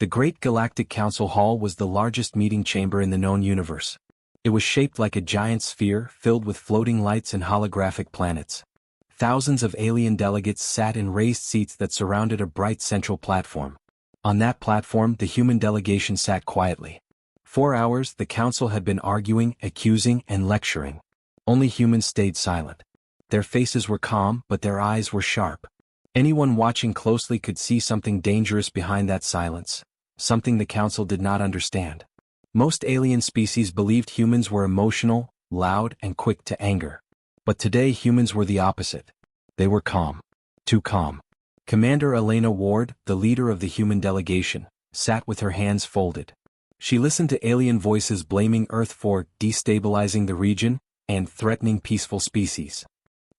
The Great Galactic Council Hall was the largest meeting chamber in the known universe. It was shaped like a giant sphere filled with floating lights and holographic planets. Thousands of alien delegates sat in raised seats that surrounded a bright central platform. On that platform, the human delegation sat quietly. 4 hours, the council had been arguing, accusing, and lecturing. Only humans stayed silent. Their faces were calm, but their eyes were sharp. Anyone watching closely could see something dangerous behind that silence, something the council did not understand. Most alien species believed humans were emotional, loud, and quick to anger. But today humans were the opposite. They were calm. Too calm. Commander Elena Ward, the leader of the human delegation, sat with her hands folded. She listened to alien voices blaming Earth for destabilizing the region and threatening peaceful species.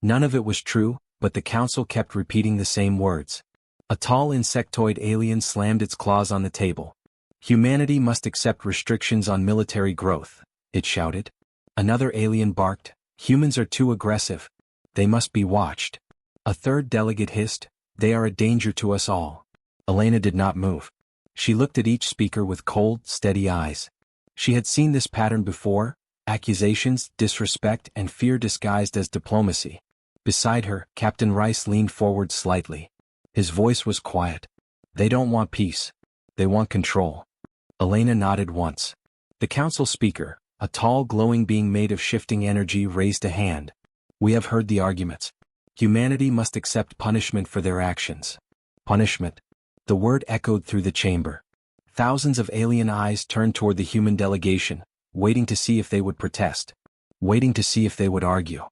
None of it was true, but the council kept repeating the same words. A tall insectoid alien slammed its claws on the table. Humanity must accept restrictions on military growth, it shouted. Another alien barked, humans are too aggressive. They must be watched. A third delegate hissed, they are a danger to us all. Elena did not move. She looked at each speaker with cold, steady eyes. She had seen this pattern before, accusations, disrespect, and fear disguised as diplomacy. Beside her, Captain Rice leaned forward slightly. His voice was quiet. They don't want peace. They want control. Elena nodded once. The council speaker, a tall glowing being made of shifting energy, raised a hand. We have heard the arguments. Humanity must accept punishment for their actions. Punishment. The word echoed through the chamber. Thousands of alien eyes turned toward the human delegation, waiting to see if they would protest. Waiting to see if they would argue.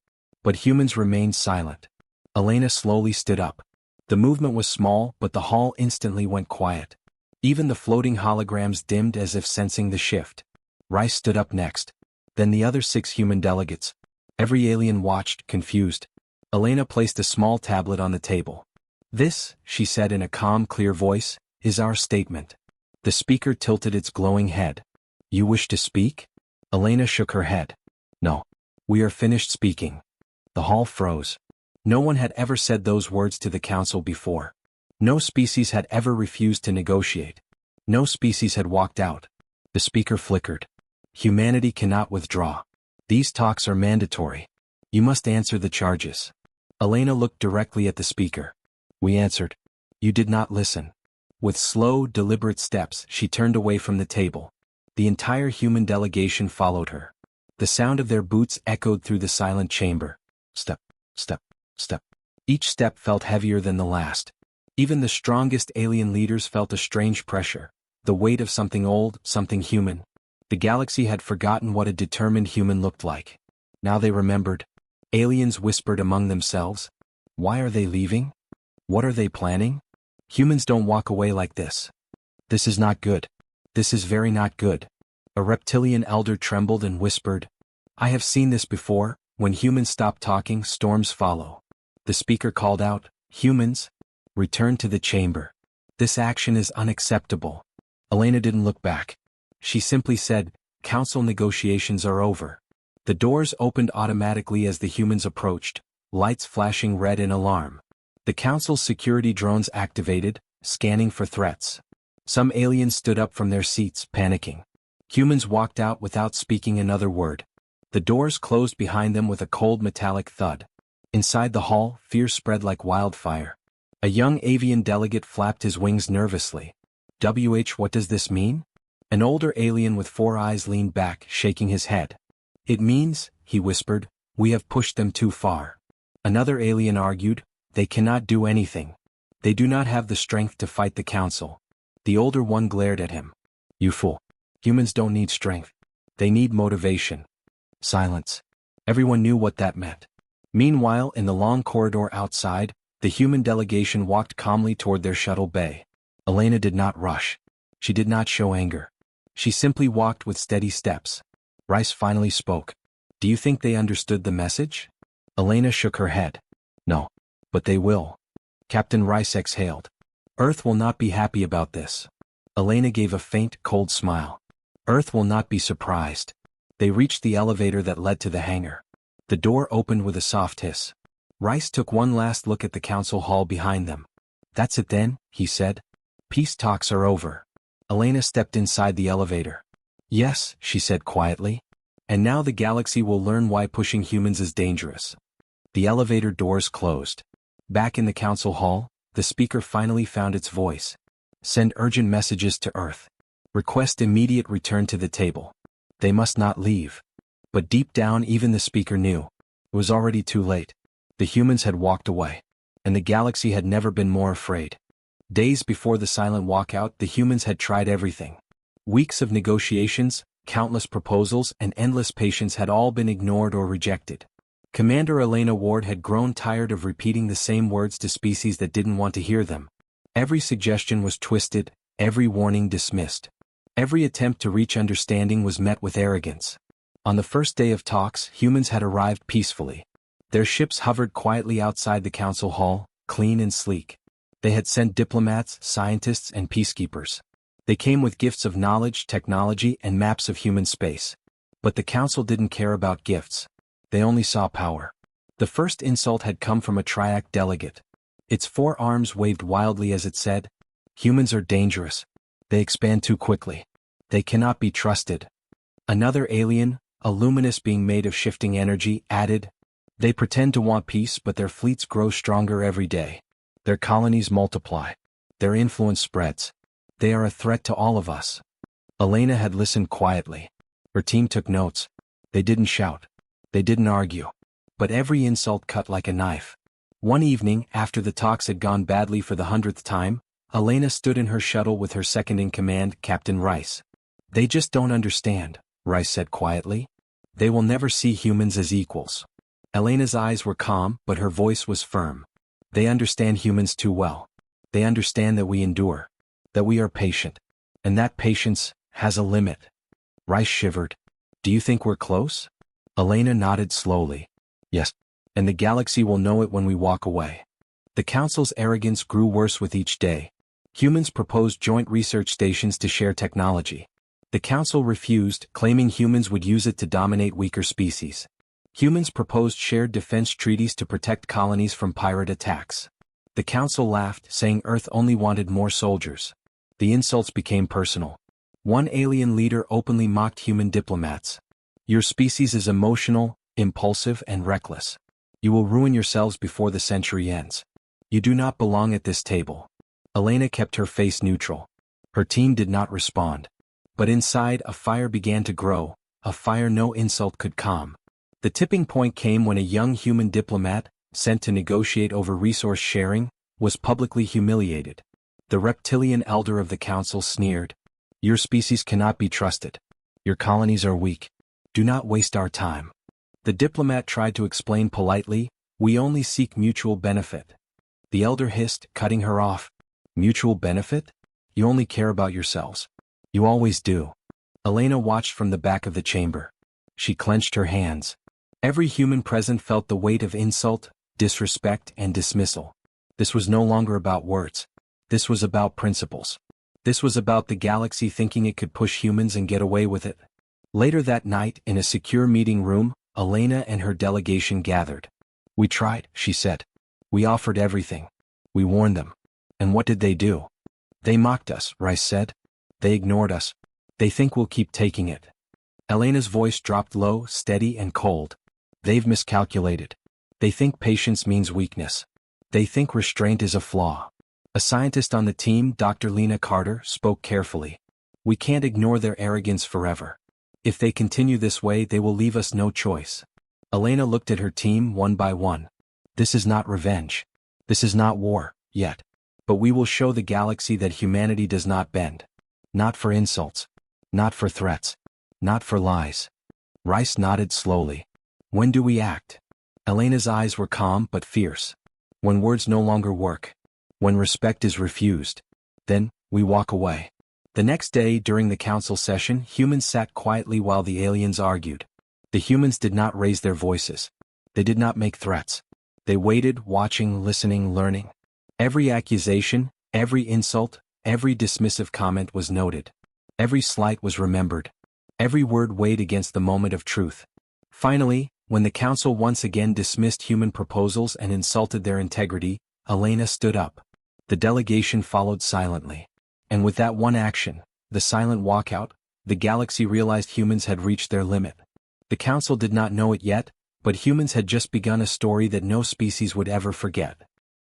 But humans remained silent. Elena slowly stood up. The movement was small, but the hall instantly went quiet. Even the floating holograms dimmed as if sensing the shift. Rice stood up next. Then the other 6 human delegates. Every alien watched, confused. Elena placed a small tablet on the table. This, she said in a calm, clear voice, is our statement. The speaker tilted its glowing head. You wish to speak? Elena shook her head. No. We are finished speaking. The hall froze. No one had ever said those words to the council before. No species had ever refused to negotiate. No species had walked out. The speaker flickered. Humanity cannot withdraw. These talks are mandatory. You must answer the charges. Elena looked directly at the speaker. We answered. You did not listen. With slow, deliberate steps, she turned away from the table. The entire human delegation followed her. The sound of their boots echoed through the silent chamber. Step, step, step. Each step felt heavier than the last. Even the strongest alien leaders felt a strange pressure, the weight of something old, something human. The galaxy had forgotten what a determined human looked like. Now they remembered. Aliens whispered among themselves. Why are they leaving? What are they planning? Humans don't walk away like this. This is not good. This is very not good. A reptilian elder trembled and whispered. I have seen this before. When humans stop talking, storms follow. The speaker called out, humans, return to the chamber. This action is unacceptable. Elena didn't look back. She simply said, council negotiations are over. The doors opened automatically as the humans approached, lights flashing red in alarm. The council's security drones activated, scanning for threats. Some aliens stood up from their seats, panicking. Humans walked out without speaking another word. The doors closed behind them with a cold metallic thud. Inside the hall, fear spread like wildfire. A young avian delegate flapped his wings nervously. What does this mean? An older alien with 4 eyes leaned back, shaking his head. It means, he whispered, we have pushed them too far. Another alien argued, they cannot do anything. They do not have the strength to fight the council. The older one glared at him. You fool. Humans don't need strength. They need motivation. Silence. Everyone knew what that meant. Meanwhile, in the long corridor outside, the human delegation walked calmly toward their shuttle bay. Elena did not rush. She did not show anger. She simply walked with steady steps. Rice finally spoke. Do you think they understood the message? Elena shook her head. No. But they will. Captain Rice exhaled. Earth will not be happy about this. Elena gave a faint, cold smile. Earth will not be surprised. They reached the elevator that led to the hangar. The door opened with a soft hiss. Rice took one last look at the council hall behind them. That's it then, he said. Peace talks are over. Elena stepped inside the elevator. Yes, she said quietly. And now the galaxy will learn why pushing humans is dangerous. The elevator doors closed. Back in the council hall, the speaker finally found its voice. Send urgent messages to Earth. Request immediate return to the table. They must not leave. But deep down even the speaker knew. It was already too late. The humans had walked away. And the galaxy had never been more afraid. Days before the silent walkout, the humans had tried everything. Weeks of negotiations, countless proposals, and endless patience had all been ignored or rejected. Commander Elena Ward had grown tired of repeating the same words to species that didn't want to hear them. Every suggestion was twisted, every warning dismissed. Every attempt to reach understanding was met with arrogance. On the first day of talks, humans had arrived peacefully. Their ships hovered quietly outside the council hall, clean and sleek. They had sent diplomats, scientists, and peacekeepers. They came with gifts of knowledge, technology, and maps of human space. But the council didn't care about gifts. They only saw power. The first insult had come from a Triac delegate. Its 4 arms waved wildly as it said, "Humans are dangerous. They expand too quickly. They cannot be trusted." Another alien, a luminous being made of shifting energy, added, "They pretend to want peace, but their fleets grow stronger every day. Their colonies multiply. Their influence spreads. They are a threat to all of us." Elena had listened quietly. Her team took notes. They didn't shout. They didn't argue. But every insult cut like a knife. One evening, after the talks had gone badly for the 100th time, Elena stood in her shuttle with her second-in-command, Captain Rice. "They just don't understand," Rice said quietly. "They will never see humans as equals." Elena's eyes were calm, but her voice was firm. "They understand humans too well. They understand that we endure. That we are patient. And that patience has a limit." Rice shivered. "Do you think we're close?" Elena nodded slowly. "Yes. And the galaxy will know it when we walk away." The council's arrogance grew worse with each day. Humans proposed joint research stations to share technology. The council refused, claiming humans would use it to dominate weaker species. Humans proposed shared defense treaties to protect colonies from pirate attacks. The council laughed, saying Earth only wanted more soldiers. The insults became personal. One alien leader openly mocked human diplomats. "Your species is emotional, impulsive, and reckless. You will ruin yourselves before the century ends. You do not belong at this table." Elena kept her face neutral. Her team did not respond. But inside, a fire began to grow, a fire no insult could calm. The tipping point came when a young human diplomat, sent to negotiate over resource sharing, was publicly humiliated. The reptilian elder of the council sneered. "Your species cannot be trusted. Your colonies are weak. Do not waste our time." The diplomat tried to explain politely, "We only seek mutual benefit." The elder hissed, cutting her off. "Mutual benefit? You only care about yourselves. You always do." Elena watched from the back of the chamber. She clenched her hands. Every human present felt the weight of insult, disrespect, and dismissal. This was no longer about words. This was about principles. This was about the galaxy thinking it could push humans and get away with it. Later that night, in a secure meeting room, Elena and her delegation gathered. "We tried," she said. "We offered everything. We warned them. And what did they do?" "They mocked us," Rice said. "They ignored us. They think we'll keep taking it." Elena's voice dropped low, steady, and cold. "They've miscalculated. They think patience means weakness. They think restraint is a flaw." A scientist on the team, Dr. Lena Carter, spoke carefully. "We can't ignore their arrogance forever. If they continue this way, they will leave us no choice." Elena looked at her team one by one. "This is not revenge. This is not war, yet. But we will show the galaxy that humanity does not bend. Not for insults. Not for threats. Not for lies." Rice nodded slowly. "When do we act?" Elena's eyes were calm but fierce. "When words no longer work. When respect is refused. Then, we walk away." The next day, during the council session, humans sat quietly while the aliens argued. The humans did not raise their voices. They did not make threats. They waited, watching, listening, learning. Every accusation, every insult, every dismissive comment was noted. Every slight was remembered. Every word weighed against the moment of truth. Finally, when the council once again dismissed human proposals and insulted their integrity, Elena stood up. The delegation followed silently. And with that one action, the silent walkout, the galaxy realized humans had reached their limit. The Council did not know it yet, but humans had just begun a story that no species would ever forget.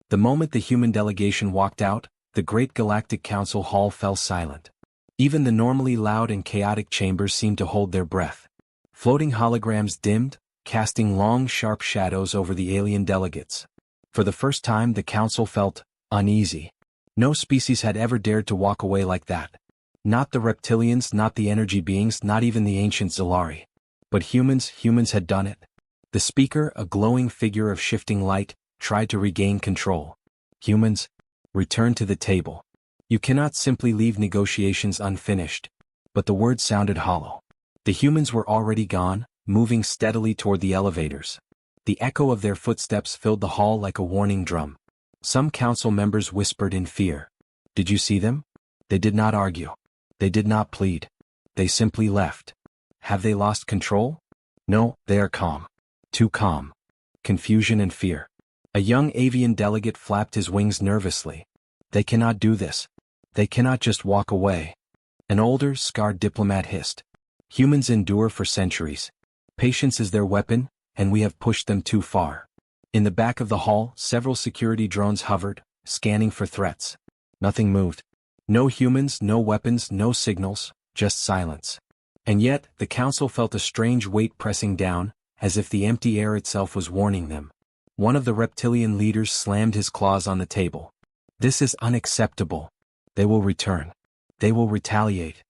The moment the human delegation walked out, the great galactic council hall fell silent. Even the normally loud and chaotic chambers seemed to hold their breath. Floating holograms dimmed, casting long sharp shadows over the alien delegates. For the first time the council felt uneasy. No species had ever dared to walk away like that. Not the reptilians, not the energy beings, not even the ancient Zalari. But humans had done it. The speaker, a glowing figure of shifting light, tried to regain control. Humans, return to the table. You cannot simply leave negotiations unfinished. But the words sounded hollow. The humans were already gone, moving steadily toward the elevators. The echo of their footsteps filled the hall like a warning drum. Some council members whispered in fear. Did you see them? They did not argue. They did not plead. They simply left. Have they lost control? No, they are calm. Too calm. Confusion and fear. A young avian delegate flapped his wings nervously. They cannot do this. They cannot just walk away. An older, scarred diplomat hissed. Humans endure for centuries. Patience is their weapon, and we have pushed them too far. In the back of the hall, several security drones hovered, scanning for threats. Nothing moved. No humans, no weapons, no signals, just silence. And yet, the council felt a strange weight pressing down, as if the empty air itself was warning them. One of the reptilian leaders slammed his claws on the table. This is unacceptable. They will return. They will retaliate.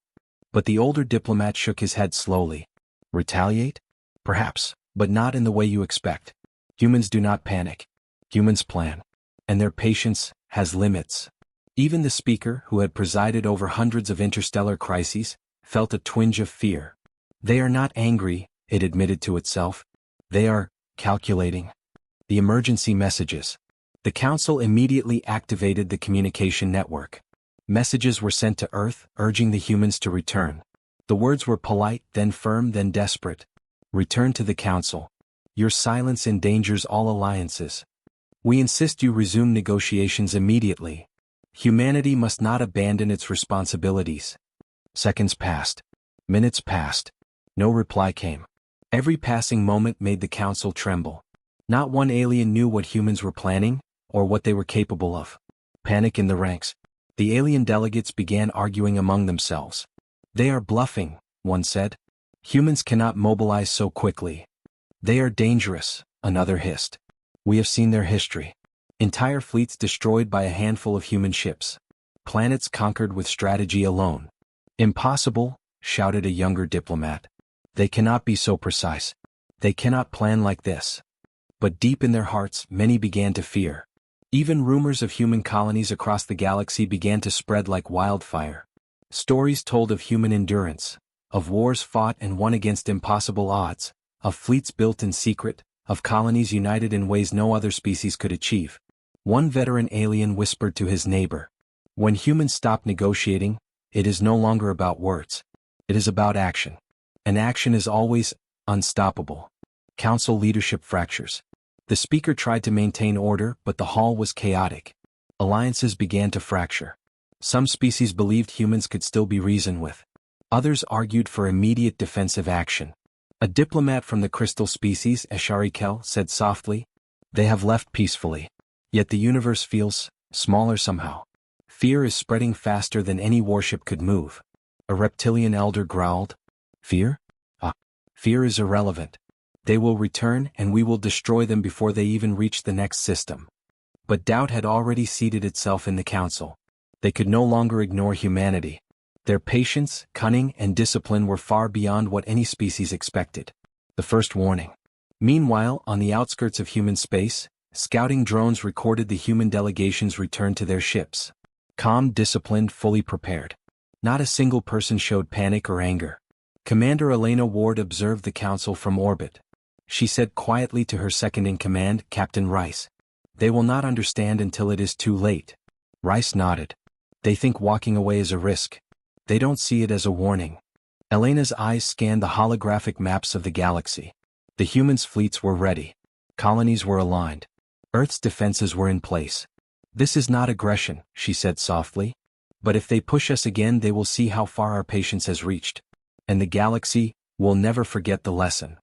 But the older diplomat shook his head slowly. Retaliate? Perhaps, but not in the way you expect. Humans do not panic. Humans plan. And their patience has limits. Even the speaker, who had presided over hundreds of interstellar crises, felt a twinge of fear. They are not angry, it admitted to itself. They are calculating. The emergency messages. The council immediately activated the communication network. Messages were sent to Earth, urging the humans to return. The words were polite, then firm, then desperate. Return to the council. Your silence endangers all alliances. We insist you resume negotiations immediately. Humanity must not abandon its responsibilities. Seconds passed. Minutes passed. No reply came. Every passing moment made the council tremble. Not one alien knew what humans were planning, or what they were capable of. Panic in the ranks. The alien delegates began arguing among themselves. They are bluffing, one said. Humans cannot mobilize so quickly. They are dangerous, another hissed. We have seen their history. Entire fleets destroyed by a handful of human ships. Planets conquered with strategy alone. Impossible, shouted a younger diplomat. They cannot be so precise. They cannot plan like this. But deep in their hearts, many began to fear. Even rumors of human colonies across the galaxy began to spread like wildfire. Stories told of human endurance, of wars fought and won against impossible odds, of fleets built in secret, of colonies united in ways no other species could achieve. One veteran alien whispered to his neighbor, "When humans stop negotiating, it is no longer about words. It is about action. And action is always unstoppable." Council leadership fractures. The speaker tried to maintain order, but the hall was chaotic. Alliances began to fracture. Some species believed humans could still be reasoned with. Others argued for immediate defensive action. A diplomat from the crystal species, HFY, said softly, "They have left peacefully. Yet the universe feels smaller somehow. Fear is spreading faster than any warship could move." A reptilian elder growled, "Fear? Fear is irrelevant. They will return and we will destroy them before they even reach the next system." But doubt had already seated itself in the council. They could no longer ignore humanity. Their patience, cunning, and discipline were far beyond what any species expected. The first warning. Meanwhile, on the outskirts of human space, scouting drones recorded the human delegation's return to their ships. Calm, disciplined, fully prepared. Not a single person showed panic or anger. Commander Elena Ward observed the council from orbit. She said quietly to her second-in-command, Captain Rice, "They will not understand until it is too late." Rice nodded. "They think walking away is a risk. They don't see it as a warning." Elena's eyes scanned the holographic maps of the galaxy. The humans' fleets were ready. Colonies were aligned. Earth's defenses were in place. "This is not aggression," she said softly. But if they push us again, they will see how far our patience has reached. And the galaxy will never forget the lesson.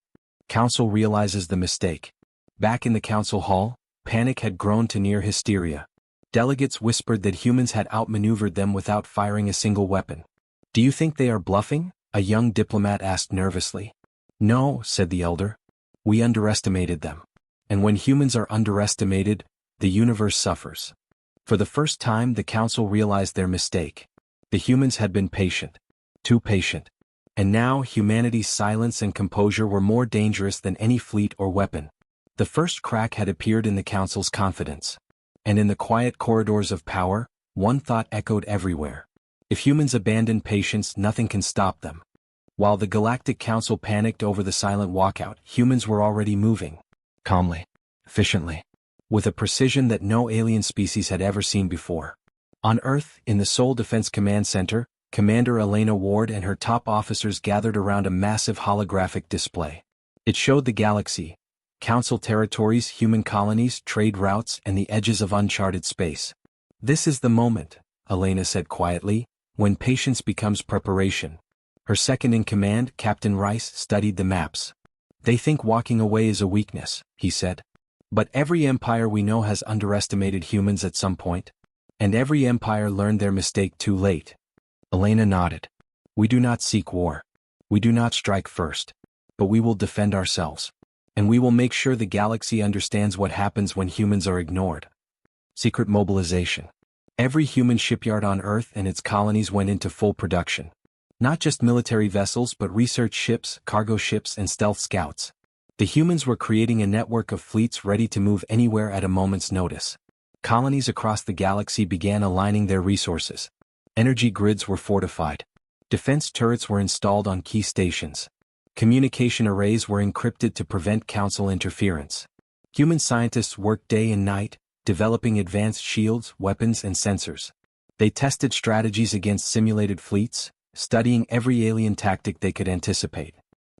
Council realizes the mistake. Back in the council hall, panic had grown to near hysteria. Delegates whispered that humans had outmaneuvered them without firing a single weapon. "Do you think they are bluffing?" a young diplomat asked nervously. "No," said the elder. "We underestimated them. And when humans are underestimated, the universe suffers." For the first time, the council realized their mistake. The humans had been patient. Too patient. And now humanity's silence and composure were more dangerous than any fleet or weapon. The first crack had appeared in the council's confidence. And in the quiet corridors of power, one thought echoed everywhere. If humans abandon patience, nothing can stop them. While the Galactic Council panicked over the silent walkout, humans were already moving. Calmly. Efficiently. With a precision that no alien species had ever seen before. On Earth, in the Seoul Defense Command Center, Commander Elena Ward and her top officers gathered around a massive holographic display. It showed the galaxy, council territories, human colonies, trade routes, and the edges of uncharted space. "This is the moment," Elena said quietly, "when patience becomes preparation." Her second-in-command, Captain Rice, studied the maps. "They think walking away is a weakness," he said. "But every empire we know has underestimated humans at some point. And every empire learned their mistake too late." Elena nodded. "We do not seek war. We do not strike first. But we will defend ourselves. And we will make sure the galaxy understands what happens when humans are ignored." Secret mobilization. Every human shipyard on Earth and its colonies went into full production. Not just military vessels but research ships, cargo ships, and stealth scouts. The humans were creating a network of fleets ready to move anywhere at a moment's notice. Colonies across the galaxy began aligning their resources. Energy grids were fortified. Defense turrets were installed on key stations. Communication arrays were encrypted to prevent council interference. Human scientists worked day and night, developing advanced shields, weapons, and sensors. They tested strategies against simulated fleets, studying every alien tactic they could anticipate.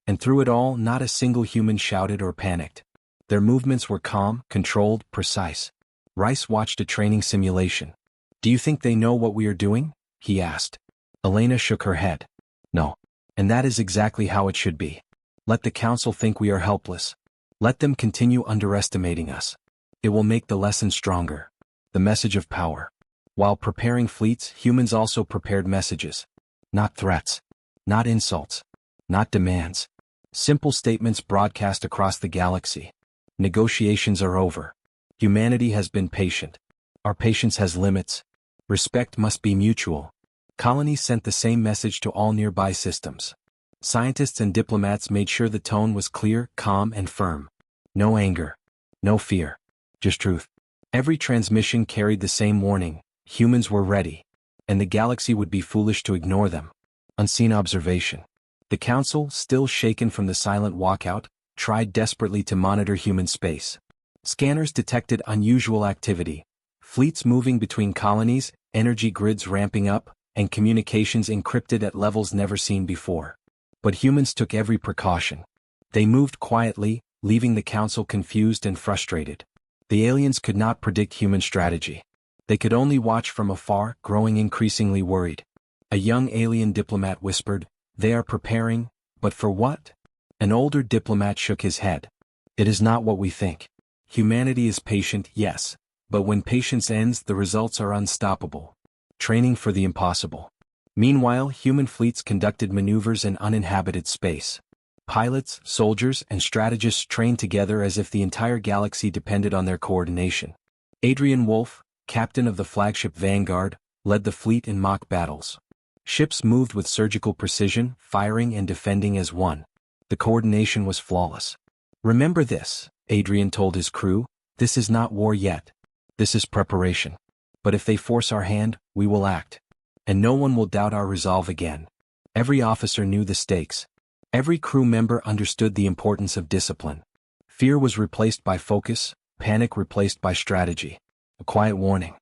And through it all, not a single human shouted or panicked. Their movements were calm, controlled, precise. Rice watched a training simulation. "Do you think they know what we are doing?" he asked. Elena shook her head. "No. And that is exactly how it should be. Let the council think we are helpless. Let them continue underestimating us. It will make the lesson stronger." The message of power. While preparing fleets, humans also prepared messages. Not threats. Not insults. Not demands. Simple statements broadcast across the galaxy. Negotiations are over. Humanity has been patient. Our patience has limits. Respect must be mutual. Colonies sent the same message to all nearby systems. Scientists and diplomats made sure the tone was clear, calm, and firm. No anger. No fear. Just truth. Every transmission carried the same warning: humans were ready. And the galaxy would be foolish to ignore them. Unseen observation. The council, still shaken from the silent walkout, tried desperately to monitor human space. Scanners detected unusual activity. Fleets moving between colonies, energy grids ramping up, and communications encrypted at levels never seen before. But humans took every precaution. They moved quietly, leaving the council confused and frustrated. The aliens could not predict human strategy. They could only watch from afar, growing increasingly worried. A young alien diplomat whispered, "They are preparing, but for what?" An older diplomat shook his head. "It is not what we think. Humanity is patient, yes, but when patience ends, the results are unstoppable. Training for the impossible." Meanwhile, human fleets conducted maneuvers in uninhabited space. Pilots, soldiers, and strategists trained together as if the entire galaxy depended on their coordination. Adrian Wolf, captain of the flagship Vanguard, led the fleet in mock battles. Ships moved with surgical precision, firing and defending as one. The coordination was flawless. "Remember this," Adrian told his crew, "this is not war yet. This is preparation. But if they force our hand, we will act. And no one will doubt our resolve again." Every officer knew the stakes. Every crew member understood the importance of discipline. Fear was replaced by focus, panic replaced by strategy. A quiet warning.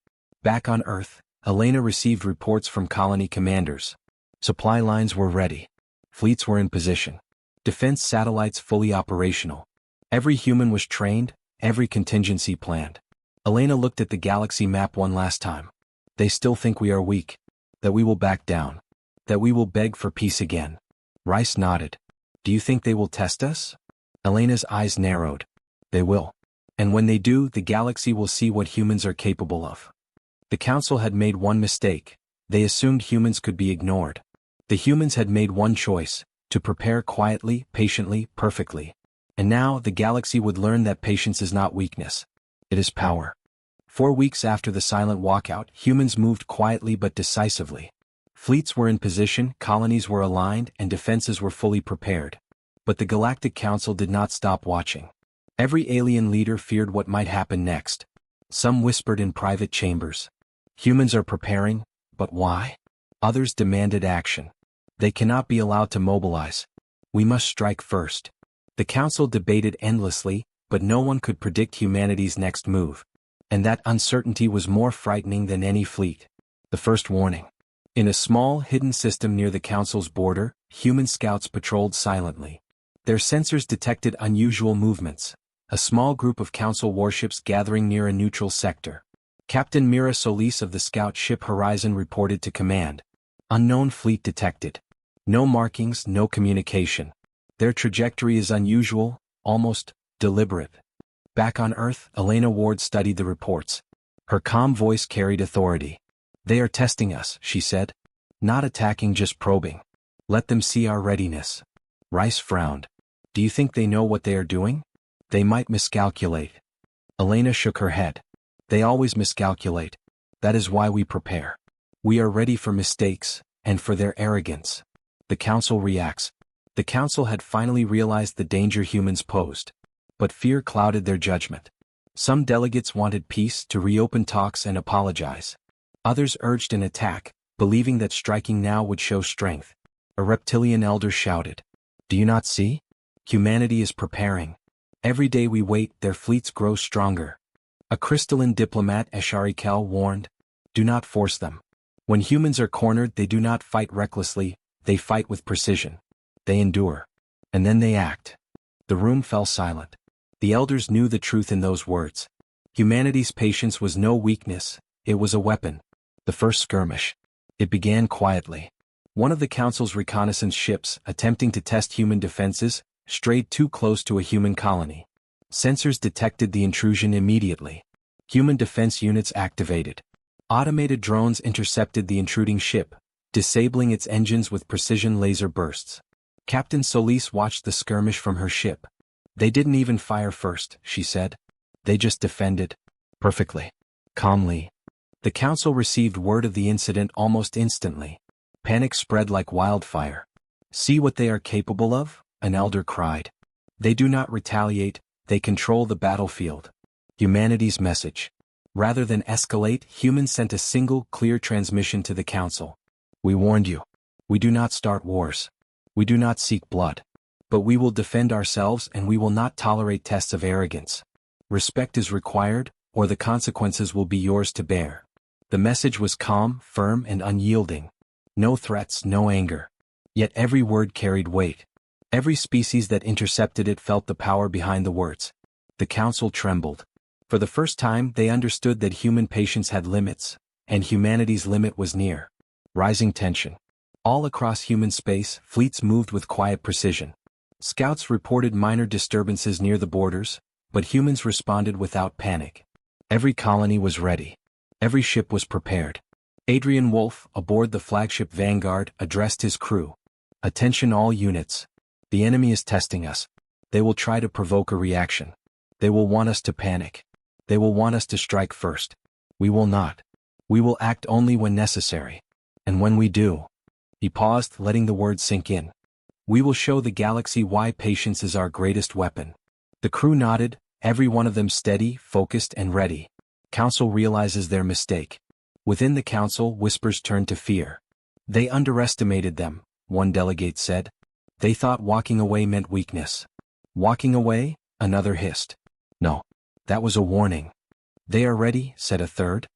Back on Earth, Elena received reports from colony commanders. Supply lines were ready. Fleets were in position. Defense satellites fully operational. Every human was trained, every contingency planned. Elena looked at the galaxy map one last time. "They still think we are weak. That we will back down. That we will beg for peace again. Rice nodded. Do you think they will test us? Elena's eyes narrowed. They will. And when they do, the galaxy will see what humans are capable of. The Council had made one mistake. They assumed humans could be ignored. The humans had made one choice, to prepare quietly, patiently, perfectly. And now the galaxy would learn that patience is not weakness. It is power. 4 weeks after the silent walkout, humans moved quietly but decisively. Fleets were in position, colonies were aligned, and defenses were fully prepared. But the Galactic Council did not stop watching. Every alien leader feared what might happen next. Some whispered in private chambers. Humans are preparing, but why? Others demanded action. They cannot be allowed to mobilize. We must strike first. The Council debated endlessly, but no one could predict humanity's next move. And that uncertainty was more frightening than any fleet. The first warning. In a small, hidden system near the Council's border, human scouts patrolled silently. Their sensors detected unusual movements. A small group of Council warships gathering near a neutral sector. Captain Mira Solis of the scout ship Horizon reported to command. Unknown fleet detected. No markings, no communication. Their trajectory is unusual, almost deliberate. Back on Earth, Elena Ward studied the reports. Her calm voice carried authority. They are testing us, she said. Not attacking, just probing. Let them see our readiness. Rice frowned. Do you think they know what they are doing? They might miscalculate. Elena shook her head. They always miscalculate. That is why we prepare. We are ready for mistakes, and for their arrogance. The Council reacts. The Council had finally realized the danger humans posed. But fear clouded their judgment. Some delegates wanted peace, to reopen talks and apologize. Others urged an attack, believing that striking now would show strength. A reptilian elder shouted. Do you not see? Humanity is preparing. Every day we wait, their fleets grow stronger. A crystalline diplomat, Esharikel, warned. Do not force them. When humans are cornered, they do not fight recklessly, they fight with precision. They endure. And then they act. The room fell silent. The elders knew the truth in those words. Humanity's patience was no weakness, it was a weapon. The first skirmish. It began quietly. One of the Council's reconnaissance ships, attempting to test human defenses, strayed too close to a human colony. Sensors detected the intrusion immediately. Human defense units activated. Automated drones intercepted the intruding ship, disabling its engines with precision laser bursts. Captain Solis watched the skirmish from her ship. They didn't even fire first, she said. They just defended. Perfectly. Calmly. The Council received word of the incident almost instantly. Panic spread like wildfire. See what they are capable of? An elder cried. They do not retaliate, they control the battlefield. Humanity's message. Rather than escalate, humans sent a single, clear transmission to the Council. We warned you. We do not start wars. We do not seek blood. But we will defend ourselves and we will not tolerate tests of arrogance. Respect is required, or the consequences will be yours to bear. The message was calm, firm, and unyielding. No threats, no anger. Yet every word carried weight. Every species that intercepted it felt the power behind the words. The Council trembled. For the first time, they understood that human patience had limits, and humanity's limit was near. Rising tension. All across human space, fleets moved with quiet precision. Scouts reported minor disturbances near the borders, but humans responded without panic. Every colony was ready. Every ship was prepared. Adrian Wolf, aboard the flagship Vanguard, addressed his crew. Attention all units. The enemy is testing us. They will try to provoke a reaction. They will want us to panic. They will want us to strike first. We will not. We will act only when necessary. And when we do. He paused, letting the words sink in. We will show the galaxy why patience is our greatest weapon. The crew nodded, every one of them steady, focused, and ready. Council realizes their mistake. Within the Council, whispers turned to fear. They underestimated them, one delegate said. They thought walking away meant weakness. Walking away? Another hissed. No. That was a warning. They are ready, said a third.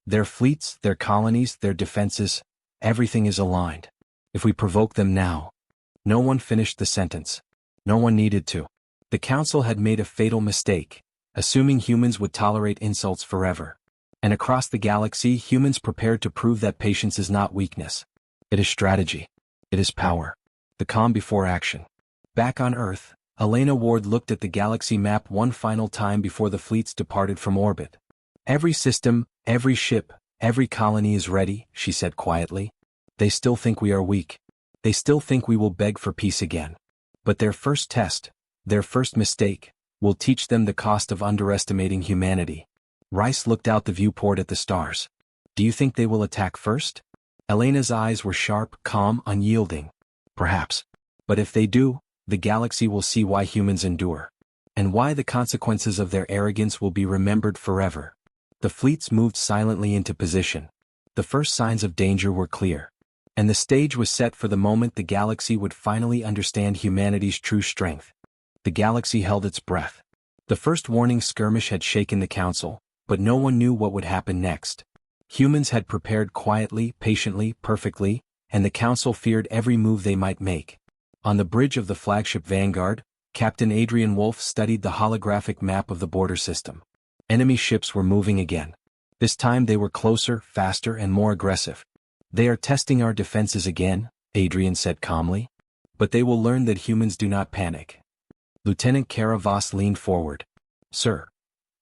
Their fleets, their colonies, their defenses, everything is aligned. If we provoke them now. No one finished the sentence. No one needed to. The Council had made a fatal mistake, assuming humans would tolerate insults forever. And across the galaxy, humans prepared to prove that patience is not weakness. It is strategy. It is power. The calm before action. Back on Earth, Elena Ward looked at the galaxy map one final time before the fleets departed from orbit. Every system, every ship, every colony is ready, she said quietly. They still think we are weak. They still think we will beg for peace again. But their first test, their first mistake, will teach them the cost of underestimating humanity. Rice looked out the viewport at the stars. Do you think they will attack first? Elena's eyes were sharp, calm, unyielding. Perhaps. But if they do, the galaxy will see why humans endure. And why the consequences of their arrogance will be remembered forever. The fleets moved silently into position. The first signs of danger were clear. And the stage was set for the moment the galaxy would finally understand humanity's true strength. The galaxy held its breath. The first warning skirmish had shaken the council, but no one knew what would happen next. Humans had prepared quietly, patiently, perfectly, and the council feared every move they might make. On the bridge of the flagship Vanguard, Captain Adrian Wolf studied the holographic map of the border system. Enemy ships were moving again. This time they were closer, faster, and more aggressive. They are testing our defenses again, Adrian said calmly. But they will learn that humans do not panic. Lieutenant Kara Voss leaned forward. Sir.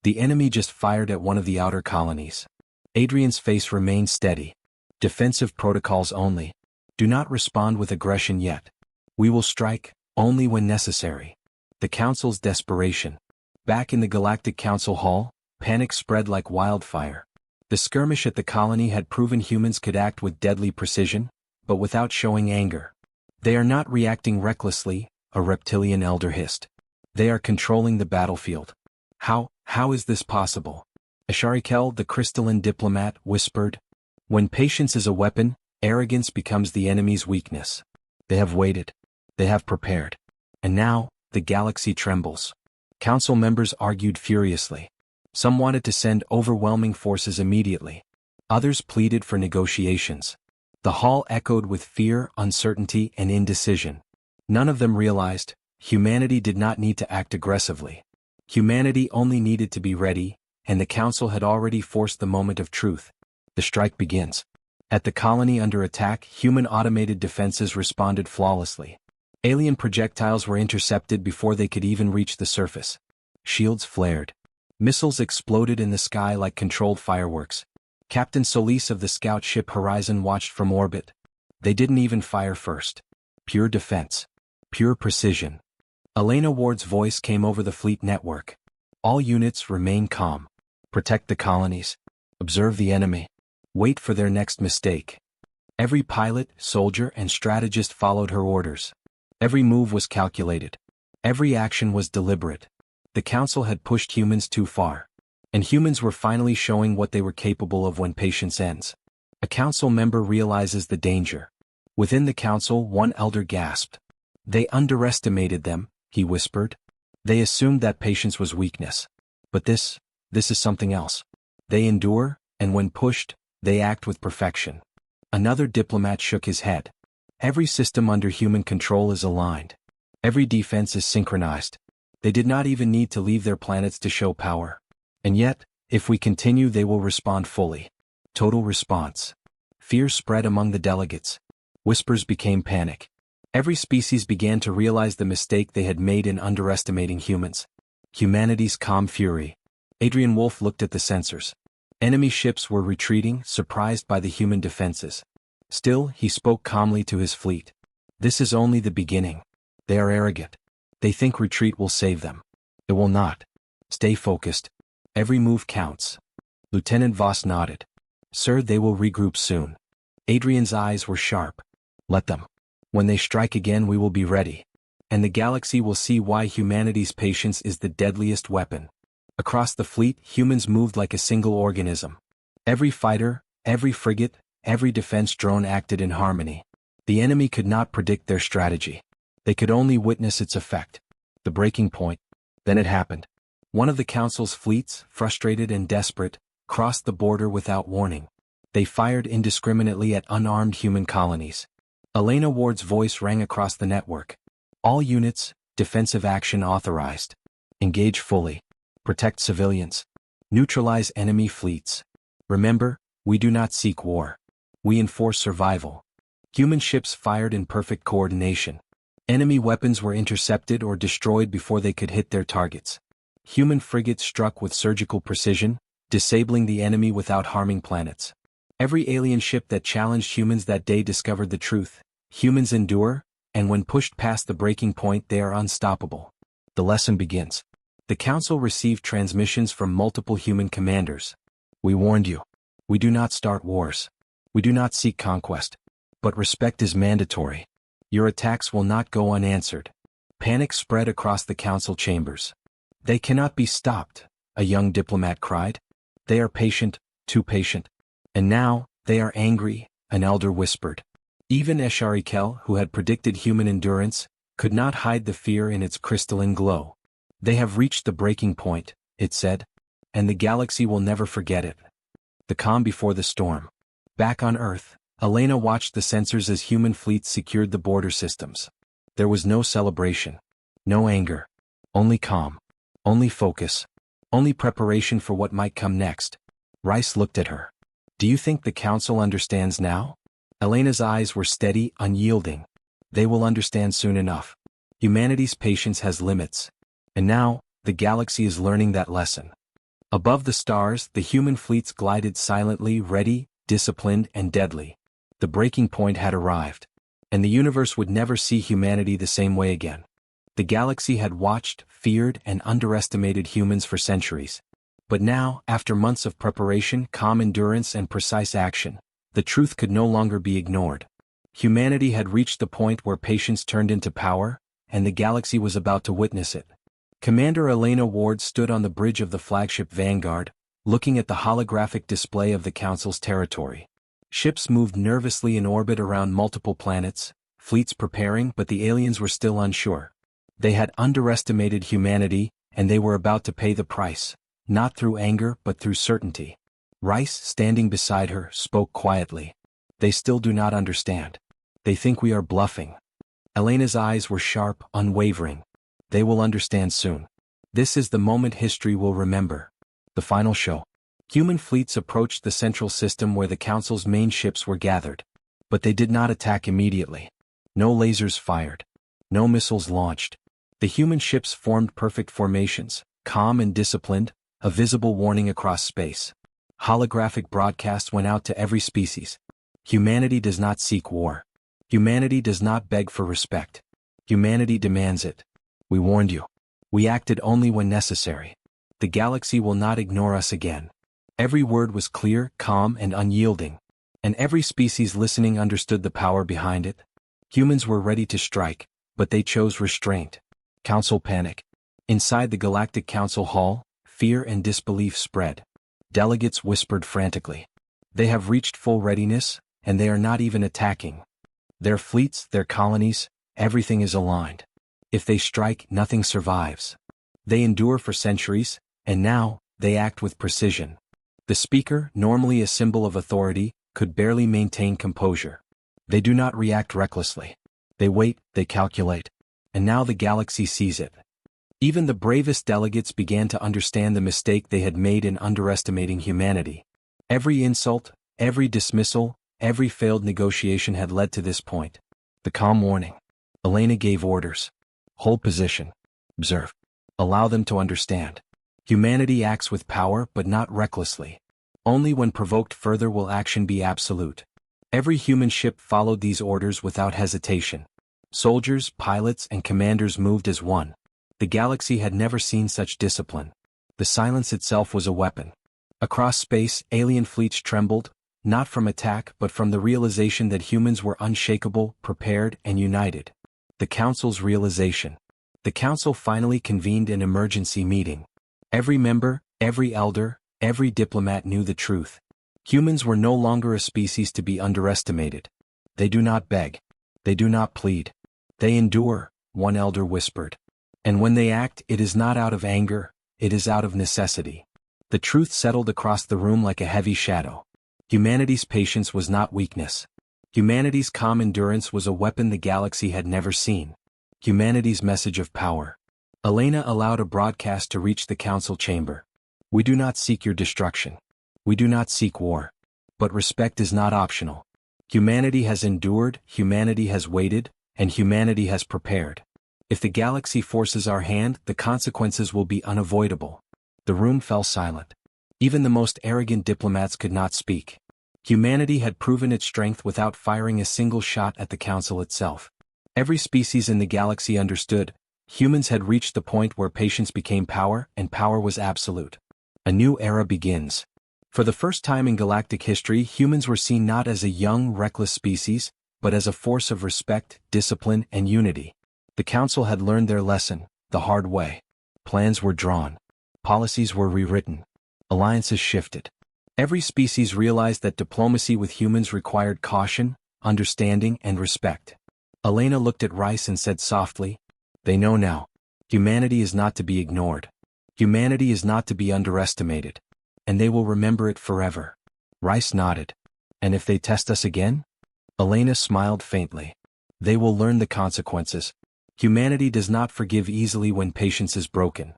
The enemy just fired at one of the outer colonies. Adrian's face remained steady. Defensive protocols only. Do not respond with aggression yet. We will strike, only when necessary. The Council's desperation. Back in the Galactic Council Hall, panic spread like wildfire. The skirmish at the colony had proven humans could act with deadly precision, but without showing anger. They are not reacting recklessly, a reptilian elder hissed. They are controlling the battlefield. How is this possible? Asharikel, the crystalline diplomat, whispered. When patience is a weapon, arrogance becomes the enemy's weakness. They have waited. They have prepared. And now, the galaxy trembles. Council members argued furiously. Some wanted to send overwhelming forces immediately. Others pleaded for negotiations. The hall echoed with fear, uncertainty, and indecision. None of them realized, humanity did not need to act aggressively. Humanity only needed to be ready, and the council had already forced the moment of truth. The strike begins. At the colony under attack, human automated defenses responded flawlessly. Alien projectiles were intercepted before they could even reach the surface. Shields flared. Missiles exploded in the sky like controlled fireworks. Captain Solis of the scout ship Horizon watched from orbit. They didn't even fire first. Pure defense. Pure precision. Elena Ward's voice came over the fleet network. All units remain calm. Protect the colonies. Observe the enemy. Wait for their next mistake. Every pilot, soldier, and strategist followed her orders. Every move was calculated. Every action was deliberate. The council had pushed humans too far. And humans were finally showing what they were capable of when patience ends. A council member realizes the danger. Within the council, one elder gasped. They underestimated them, he whispered. They assumed that patience was weakness. But this is something else. They endure, and when pushed, they act with perfection. Another diplomat shook his head. Every system under human control is aligned. Every defense is synchronized. They did not even need to leave their planets to show power. And yet, if we continue, they will respond fully. Total response. Fear spread among the delegates. Whispers became panic. Every species began to realize the mistake they had made in underestimating humans. Humanity's calm fury. Adrian Wolf looked at the sensors. Enemy ships were retreating, surprised by the human defenses. Still, he spoke calmly to his fleet. This is only the beginning. They are arrogant. They think retreat will save them. It will not. Stay focused. Every move counts. Lieutenant Voss nodded. Sir, they will regroup soon. Adrian's eyes were sharp. Let them. When they strike again, we will be ready. And the galaxy will see why humanity's patience is the deadliest weapon. Across the fleet, humans moved like a single organism. Every fighter, every frigate, every defense drone acted in harmony. The enemy could not predict their strategy. They could only witness its effect. The breaking point. Then it happened. One of the council's fleets, frustrated and desperate, crossed the border without warning. They fired indiscriminately at unarmed human colonies. Elena Ward's voice rang across the network. All units, defensive action authorized. Engage fully. Protect civilians. Neutralize enemy fleets. Remember, we do not seek war. We enforce survival. Human ships fired in perfect coordination. Enemy weapons were intercepted or destroyed before they could hit their targets. Human frigates struck with surgical precision, disabling the enemy without harming planets. Every alien ship that challenged humans that day discovered the truth. Humans endure, and when pushed past the breaking point they are unstoppable. The lesson begins. The Council received transmissions from multiple human commanders. We warned you. We do not start wars. We do not seek conquest. But respect is mandatory. Your attacks will not go unanswered. Panic spread across the council chambers. They cannot be stopped, a young diplomat cried. They are patient, too patient. And now, they are angry, an elder whispered. Even HFY, who had predicted human endurance, could not hide the fear in its crystalline glow. They have reached the breaking point, it said. And the galaxy will never forget it. The calm before the storm. Back on Earth, Elena watched the sensors as human fleets secured the border systems. There was no celebration. No anger. Only calm. Only focus. Only preparation for what might come next. Rice looked at her. Do you think the Council understands now? Elena's eyes were steady, unyielding. They will understand soon enough. Humanity's patience has limits. And now, the galaxy is learning that lesson. Above the stars, the human fleets glided silently, ready, disciplined, and deadly. The breaking point had arrived. And the universe would never see humanity the same way again. The galaxy had watched, feared, and underestimated humans for centuries. But now, after months of preparation, calm endurance, and precise action, the truth could no longer be ignored. Humanity had reached the point where patience turned into power, and the galaxy was about to witness it. Commander Elena Ward stood on the bridge of the flagship Vanguard, looking at the holographic display of the Council's territory. Ships moved nervously in orbit around multiple planets, fleets preparing, but the aliens were still unsure. They had underestimated humanity, and they were about to pay the price, not through anger but through certainty. Rice, standing beside her, spoke quietly. They still do not understand. They think we are bluffing. Elena's eyes were sharp, unwavering. They will understand soon. This is the moment history will remember. The final show. Human fleets approached the central system where the Council's main ships were gathered. But they did not attack immediately. No lasers fired. No missiles launched. The human ships formed perfect formations, calm and disciplined, a visible warning across space. Holographic broadcasts went out to every species. Humanity does not seek war. Humanity does not beg for respect. Humanity demands it. We warned you. We acted only when necessary. The galaxy will not ignore us again. Every word was clear, calm, and unyielding. And every species listening understood the power behind it. Humans were ready to strike, but they chose restraint. Council panic. Inside the Galactic Council Hall, fear and disbelief spread. Delegates whispered frantically. They have reached full readiness, and they are not even attacking. Their fleets, their colonies, everything is aligned. If they strike, nothing survives. They endure for centuries, and now, they act with precision. The speaker, normally a symbol of authority, could barely maintain composure. They do not react recklessly. They wait, they calculate. And now the galaxy sees it. Even the bravest delegates began to understand the mistake they had made in underestimating humanity. Every insult, every dismissal, every failed negotiation had led to this point. The calm warning. Elena gave orders. Hold position. Observe. Allow them to understand. Humanity acts with power but not recklessly. Only when provoked further will action be absolute. Every human ship followed these orders without hesitation. Soldiers, pilots, and commanders moved as one. The galaxy had never seen such discipline. The silence itself was a weapon. Across space, alien fleets trembled, not from attack but from the realization that humans were unshakable, prepared, and united. The Council's realization. The Council finally convened an emergency meeting. Every member, every elder, every diplomat knew the truth. Humans were no longer a species to be underestimated. They do not beg. They do not plead. They endure, one elder whispered. And when they act, it is not out of anger, it is out of necessity. The truth settled across the room like a heavy shadow. Humanity's patience was not weakness. Humanity's calm endurance was a weapon the galaxy had never seen. Humanity's message of power. Elena allowed a broadcast to reach the council chamber. We do not seek your destruction. We do not seek war. But respect is not optional. Humanity has endured, humanity has waited, and humanity has prepared. If the galaxy forces our hand, the consequences will be unavoidable. The room fell silent. Even the most arrogant diplomats could not speak. Humanity had proven its strength without firing a single shot at the Council itself. Every species in the galaxy understood, humans had reached the point where patience became power, and power was absolute. A new era begins. For the first time in galactic history, humans were seen not as a young, reckless species, but as a force of respect, discipline, and unity. The Council had learned their lesson, the hard way. Plans were drawn. Policies were rewritten. Alliances shifted. Every species realized that diplomacy with humans required caution, understanding, and respect. Elena looked at Rice and said softly, "They know now. Humanity is not to be ignored. Humanity is not to be underestimated. And they will remember it forever." Rice nodded. "And if they test us again?" Elena smiled faintly. "They will learn the consequences. Humanity does not forgive easily when patience is broken."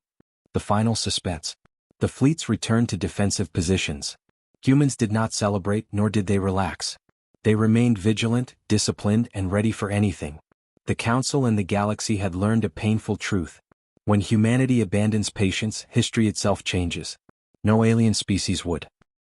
The final suspense. The fleets returned to defensive positions. Humans did not celebrate, nor did they relax. They remained vigilant, disciplined, and ready for anything. The Council and the galaxy had learned a painful truth. When humanity abandons patience, history itself changes. No alien species would.